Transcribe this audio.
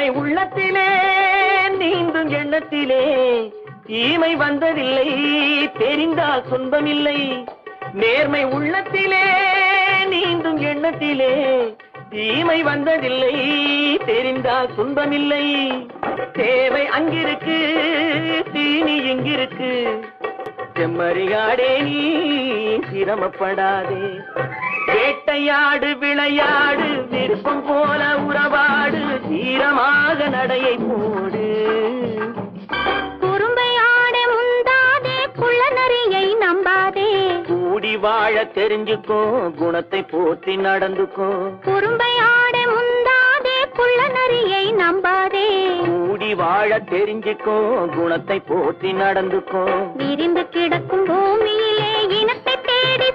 நேர்மை உள்ளத்திலே நீந்தும் எண்ணத்திலே தீமை வந்ததில்லை, தெரிந்தால் துன்பமில்லை. நேர்மை உள்ளத்திலே நீந்தும் எண்ணத்திலே தீமை வந்ததில்லை, தெரிந்தால் துன்பமில்லை. தேவை அங்கிருக்கு, தீனி இங்கிருக்கு. செம்மறியாடே நீ சிரமப்படாதே. வேட்டையாடு, விளையாடு, விருப்பம் போல உறவாடு, தீரமாக நடையை போடு. குறும்பை ஆட முந்தாதே, குள்ள நரியை நம்பாதே. கூடி வாழ தெரிஞ்சுக்கோ, குணத்தை போற்றி நடந்துக்கோ. குறும்பை ஆட முந்தாதே, குள்ள நரியை நம்பாதே. கூடி வாழ தெரிஞ்சுக்கோ, குணத்தை போற்றி நடந்துக்கோ. விரிந்து கிடக்கும் பூமியிலே இனத்தை தேடி